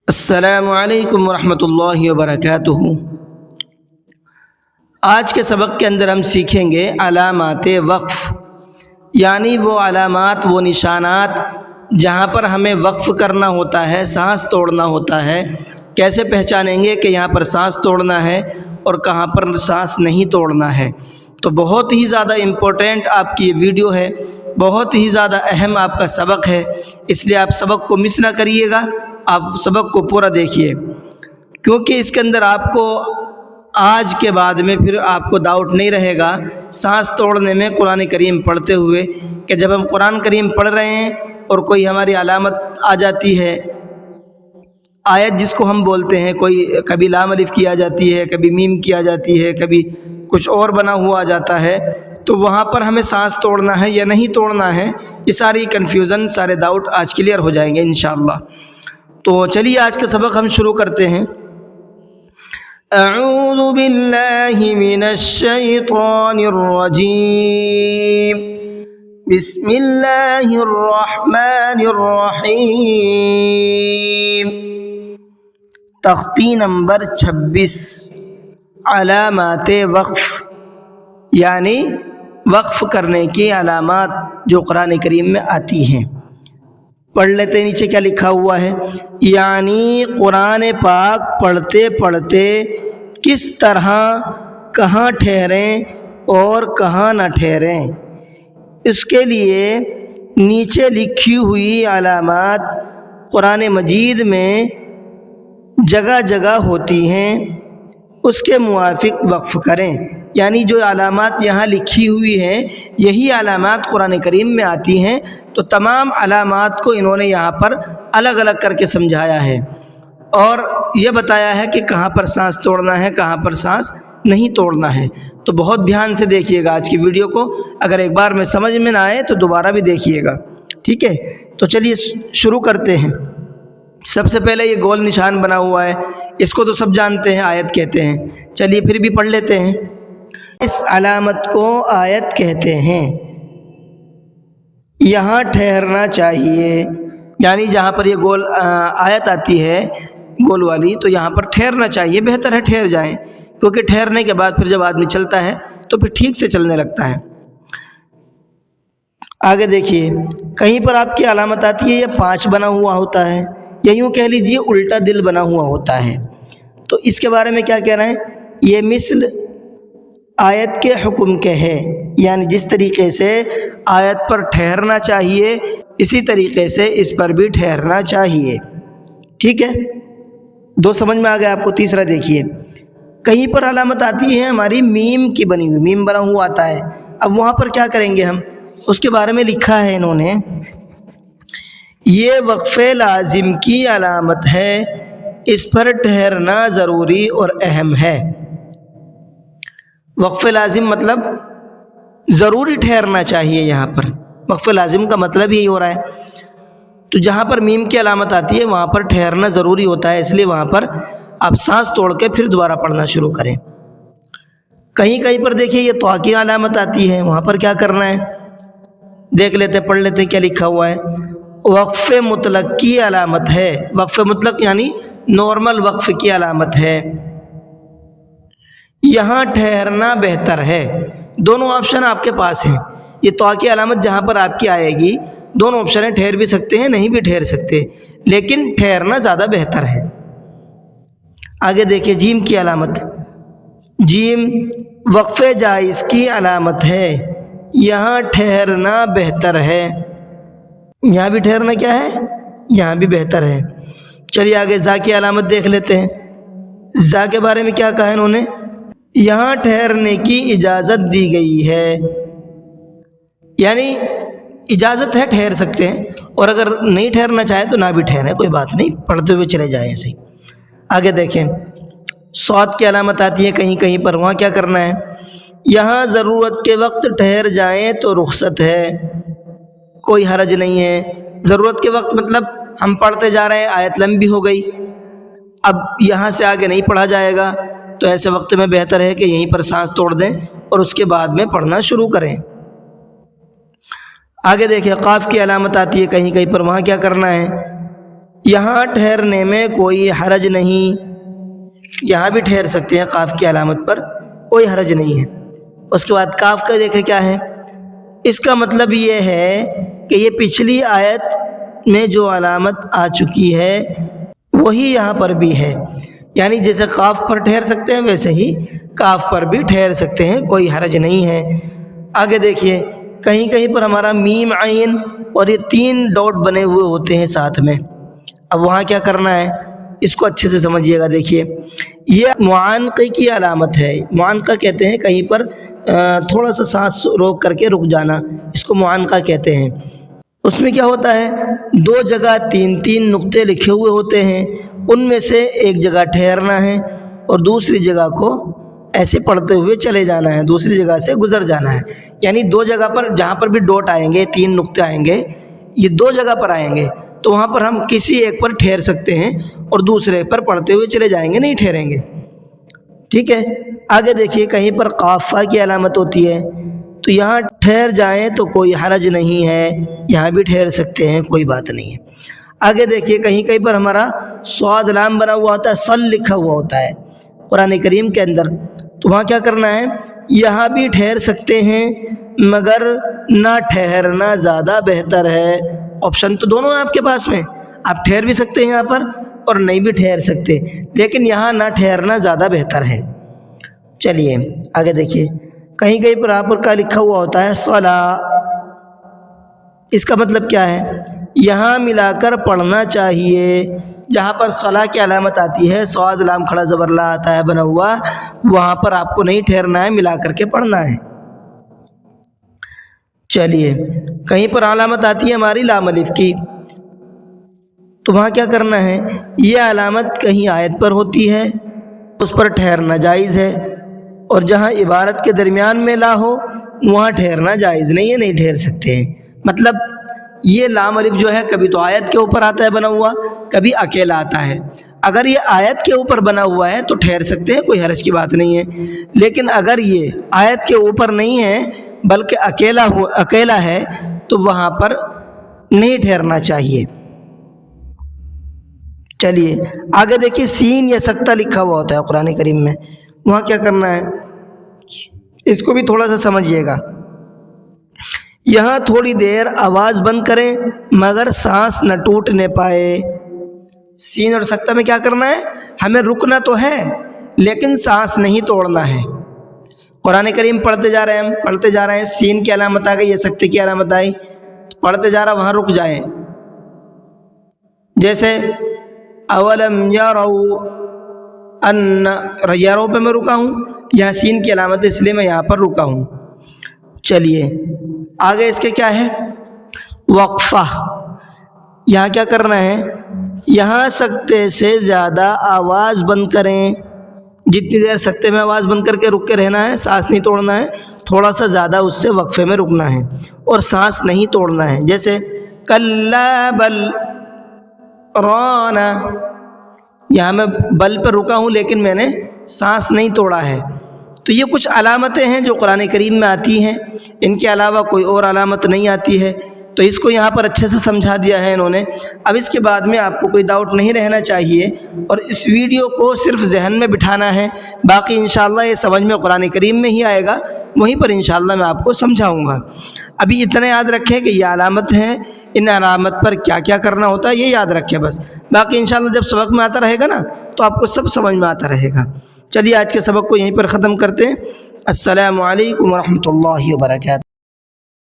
السلام علیکم ورحمۃ اللہ وبرکاتہ۔ آج کے سبق کے اندر ہم سیکھیں گے علامات وقف، یعنی وہ علامات، وہ نشانات جہاں پر ہمیں وقف کرنا ہوتا ہے، سانس توڑنا ہوتا ہے۔ کیسے پہچانیں گے کہ یہاں پر سانس توڑنا ہے اور کہاں پر سانس نہیں توڑنا ہے؟ تو بہت ہی زیادہ امپورٹنٹ آپ کی یہ ویڈیو ہے، بہت ہی زیادہ اہم آپ کا سبق ہے، اس لیے آپ سبق کو مس نہ کریے گا، آپ سبق کو پورا دیکھیے، کیونکہ اس کے اندر آپ کو آج کے بعد میں پھر آپ کو ڈاؤٹ نہیں رہے گا سانس توڑنے میں قرآن کریم پڑھتے ہوئے، کہ جب ہم قرآن کریم پڑھ رہے ہیں اور کوئی ہماری علامت آ جاتی ہے، آیت جس کو ہم بولتے ہیں، کوئی کبھی لام الف کی آ جاتی ہے، کبھی میم کی آ جاتی ہے، کبھی کچھ اور بنا ہوا آ جاتا ہے، تو وہاں پر ہمیں سانس توڑنا ہے یا نہیں توڑنا ہے، یہ ساری کنفیوژن، سارے ڈاؤٹ آج کلیئر ہو جائیں گے انشاءاللہ۔ تو چلیے آج کا سبق ہم شروع کرتے ہیں۔ اعوذ باللہ من الشیطان الرجیم، بسم اللہ الرحمن الرحیم۔ تختی نمبر 26، علامات وقف، یعنی وقف کرنے کی علامات جو قرآن کریم میں آتی ہیں۔ پڑھ لیتے، نیچے کیا لکھا ہوا ہے، یعنی قرآن پاک پڑھتے پڑھتے کس طرح کہاں ٹھہریں اور کہاں نہ ٹھہریں، اس کے لیے نیچے لکھی ہوئی علامات قرآن مجید میں جگہ جگہ ہوتی ہیں، اس کے موافق وقف کریں۔ یعنی جو علامات یہاں لکھی ہوئی ہیں یہی علامات قرآن کریم میں آتی ہیں، تو تمام علامات کو انہوں نے یہاں پر الگ الگ کر کے سمجھایا ہے اور یہ بتایا ہے کہ کہاں پر سانس توڑنا ہے، کہاں پر سانس نہیں توڑنا ہے۔ تو بہت دھیان سے دیکھیے گا آج کی ویڈیو کو، اگر ایک بار میں سمجھ میں نہ آئے تو دوبارہ بھی دیکھیے گا، ٹھیک ہے؟ تو چلیے شروع کرتے ہیں۔ سب سے پہلے یہ گول نشان بنا ہوا ہے، اس کو تو سب جانتے ہیں، آیت کہتے ہیں۔ چلیے پھر بھی پڑھ لیتے ہیں۔ اس علامت کو آیت کہتے ہیں۔ یہاں ٹھہرنا چاہیے، یعنی جہاں پر یہ گول آیت آتی ہے گول والی، تو یہاں پر ٹھہرنا چاہیے، بہتر ہے ٹھہر جائیں، کیونکہ ٹھہرنے کے بعد پھر جب آدمی چلتا ہے تو پھر ٹھیک سے چلنے لگتا ہے۔ آگے دیکھیے، کہیں پر آپ کی علامت آتی ہے یہ 5 بنا ہوا ہوتا ہے، یا یوں کہہ لیجئے الٹا دل بنا ہوا ہوتا ہے، تو اس کے بارے میں کیا کہہ رہے ہیں، یہ مثل آیت کے حکم کے ہے، یعنی جس طریقے سے آیت پر ٹھہرنا چاہیے اسی طریقے سے اس پر بھی ٹھہرنا چاہیے، ٹھیک ہے؟ 2 سمجھ میں آ گیا آپ کو۔ تیسرا دیکھیے، کہیں پر علامت آتی ہے ہماری میم کی بنی ہوئی، میم بنا ہوا آتا ہے، اب وہاں پر کیا کریں گے ہم، اس کے بارے میں لکھا ہے انہوں نے، یہ وقف لازم کی علامت ہے، اس پر ٹھہرنا ضروری اور اہم ہے۔ وقف لازم مطلب ضروری ٹھہرنا چاہیے، یہاں پر وقف لازم کا مطلب یہی ہو رہا ہے، تو جہاں پر میم کی علامت آتی ہے وہاں پر ٹھہرنا ضروری ہوتا ہے، اس لیے وہاں پر آپ سانس توڑ کے پھر دوبارہ پڑھنا شروع کریں۔ کہیں کہیں پر دیکھیے یہ طا کی علامت آتی ہے، وہاں پر کیا کرنا ہے، دیکھ لیتے، پڑھ لیتے کیا لکھا ہوا ہے، وقف مطلق کی علامت ہے، وقف مطلق یعنی نارمل وقف کی علامت ہے، یہاں ٹھہرنا بہتر ہے۔ دونوں آپشن آپ کے پاس ہیں، یہ طا کی علامت جہاں پر آپ کی آئے گی، دونوں آپشن ہیں، ٹھہر بھی سکتے ہیں، نہیں بھی ٹھہر سکتے، لیکن ٹھہرنا زیادہ بہتر ہے۔ آگے دیکھیے جیم کی علامت، جیم وقف جائز کی علامت ہے، یہاں ٹھہرنا بہتر ہے، یہاں بھی ٹھہرنا کیا ہے، یہاں بھی بہتر ہے۔ چلیے آگے زا کی علامت دیکھ لیتے ہیں۔ زا کے بارے میں کیا کہا انہوں نے، یہاں ٹھہرنے کی اجازت دی گئی ہے، یعنی اجازت ہے، ٹھہر سکتے ہیں، اور اگر نہیں ٹھہرنا چاہے تو نہ بھی ٹھہرے، کوئی بات نہیں، پڑھتے ہوئے چلے جائیں ایسے ہی۔ آگے دیکھیں، صاد کی علامت آتی ہے کہیں کہیں پر، وہاں کیا کرنا ہے، یہاں ضرورت کے وقت ٹھہر جائیں تو رخصت ہے، کوئی حرج نہیں ہے۔ ضرورت کے وقت مطلب ہم پڑھتے جا رہے ہیں، آیت لمبی ہو گئی، اب یہاں سے آگے نہیں پڑھا جائے گا، تو ایسے وقت میں بہتر ہے کہ یہیں پر سانس توڑ دیں اور اس کے بعد میں پڑھنا شروع کریں۔ آگے دیکھیں، قاف کی علامت آتی ہے کہیں کہیں پر، وہاں کیا کرنا ہے، یہاں ٹھہرنے میں کوئی حرج نہیں، یہاں بھی ٹھہر سکتے ہیں قاف کی علامت پر، کوئی حرج نہیں ہے۔ اس کے بعد کاف کا دیکھیں کیا ہے، اس کا مطلب یہ ہے کہ یہ پچھلی آیت میں جو علامت آ چکی ہے وہی یہاں پر بھی ہے، یعنی جیسے قاف پر ٹھہر سکتے ہیں ویسے ہی کاف پر بھی ٹھہر سکتے ہیں، کوئی حرج نہیں ہے۔ آگے دیکھیے کہیں کہیں پر ہمارا میم عین اور یہ 3 ڈاٹ بنے ہوئے ہوتے ہیں ساتھ میں، اب وہاں کیا کرنا ہے اس کو اچھے سے سمجھیے گا۔ دیکھیے یہ معانقے کی علامت ہے، معانقہ کہتے ہیں کہیں پر تھوڑا سا سانس روک کر کے رک جانا، اس کو معانقہ کہتے ہیں۔ اس میں کیا ہوتا ہے 2 جگہ 3 نقطے لکھے ہوئے ہوتے ہیں، ان میں سے ایک جگہ ٹھہرنا ہے اور دوسری جگہ کو ایسے پڑھتے ہوئے چلے جانا ہے، دوسری جگہ سے گزر جانا ہے، یعنی 2 جگہ پر جہاں پر بھی ڈاٹ آئیں گے 3 نقطے آئیں گے، یہ 2 جگہ پر آئیں گے تو وہاں پر ہم کسی ایک پر ٹھہر سکتے ہیں اور دوسرے پر پڑھتے ہوئے چلے جائیں گے، نہیں ٹھہریں گے، ٹھیک ہے۔ آگے دیکھیے کہیں پر قافہ کی علامت ہوتی ہے تو یہاں ٹھہر جائیں تو کوئی حرج نہیں ہے، یہاں بھی ٹھہر سکتے ہیں، کوئی بات نہیں ہے۔ آگے دیکھیے کہیں کہیں پر ہمارا صاد لام بنا ہوا ہوتا ہے، صل لکھا ہوا ہوتا ہے قرآن کریم کے اندر، تو وہاں کیا کرنا ہے یہاں بھی ٹھہر سکتے ہیں مگر نہ ٹھہرنا زیادہ بہتر ہے۔ آپشن تو دونوں ہیں آپ کے پاس میں، آپ ٹھہر بھی سکتے ہیں یہاں پر اور نہیں بھی ٹھہر سکتے، لیکن یہاں نہ ٹھہرنا زیادہ بہتر ہے۔ چلیے آگے دیکھیے کہیں کہیں پر آپ کا لکھا ہوا ہوتا ہے صلا، اس کا مطلب کیا ہے یہاں ملا کر پڑھنا چاہیے، جہاں پر صلا کی علامت آتی ہے صاد لام کھڑا زبر لا آتا ہے بنا ہوا، وہاں پر آپ کو نہیں ٹھہرنا ہے، ملا کر کے پڑھنا ہے۔ چلیے کہیں پر علامت آتی ہے ہماری لام الف کی، تو وہاں کیا کرنا ہے یہ علامت کہیں آیت پر ہوتی ہے اس پر ٹھہرنا جائز ہے، اور جہاں عبارت کے درمیان میں لا ہو وہاں ٹھہرنا جائز نہیں ہے، نہیں ٹھہر سکتے ہیں۔ مطلب یہ لام الف جو ہے کبھی تو آیت کے اوپر آتا ہے بنا ہوا، کبھی اکیلا آتا ہے، اگر یہ آیت کے اوپر بنا ہوا ہے تو ٹھہر سکتے ہیں، کوئی حرج کی بات نہیں ہے، لیکن اگر یہ آیت کے اوپر نہیں ہے بلکہ اکیلا ہے تو وہاں پر نہیں ٹھہرنا چاہیے۔ چلیے آگے دیکھیے سین یا سکتہ لکھا ہوا ہوتا ہے قرآن کریم میں، وہاں کیا کرنا ہے اس کو بھی تھوڑا سا سمجھیے گا۔ یہاں تھوڑی دیر آواز بند کریں مگر سانس نہ ٹوٹنے پائے۔ سین اور سکتہ میں کیا کرنا ہے ہمیں رکنا تو ہے لیکن سانس نہیں توڑنا ہے۔ قرآن کریم پڑھتے جا رہے ہیں، سین کی علامت آ گئی یا سکتے کی علامت آئی، پڑھتے جا رہا وہاں رک جائیں، جیسے اولم یروا ان، یرو پہ میں رکا ہوں، یہاں سین کی علامت ہے اس لیے میں یہاں پر رکا ہوں۔ چلیے آگے اس کے کیا ہے وقفہ، یہاں کیا کرنا ہے یہاں سکتے سے زیادہ آواز بند کریں، جتنی دیر سکتے میں آواز بند کر کے رک کے رہنا ہے، سانس نہیں توڑنا ہے، تھوڑا سا زیادہ اس سے وقفے میں رکنا ہے اور سانس نہیں توڑنا ہے، جیسے کلا بل رانا، یہاں میں بل پر رکا ہوں لیکن میں نے سانس نہیں توڑا ہے۔ تو یہ کچھ علامتیں ہیں جو قرآن کریم میں آتی ہیں، ان کے علاوہ کوئی اور علامت نہیں آتی ہے، تو اس کو یہاں پر اچھے سے سمجھا دیا ہے انہوں نے۔ اب اس کے بعد میں آپ کو کوئی ڈاؤٹ نہیں رہنا چاہیے اور اس ویڈیو کو صرف ذہن میں بٹھانا ہے، باقی انشاءاللہ یہ سمجھ میں قرآن کریم میں ہی آئے گا، وہیں پر انشاءاللہ میں آپ کو سمجھاؤں گا۔ ابھی اتنا یاد رکھیں کہ یہ علامت ہیں، ان علامت پر کیا کیا کرنا ہوتا ہے یہ یاد رکھیں بس، باقی انشاءاللہ جب سبق میں آتا رہے گا نا تو آپ کو سب سمجھ میں آتا رہے گا۔ چلیے آج کے سبق کو یہیں پر ختم کرتے ہیں۔ السلام علیکم ورحمۃ اللہ وبرکاتہ۔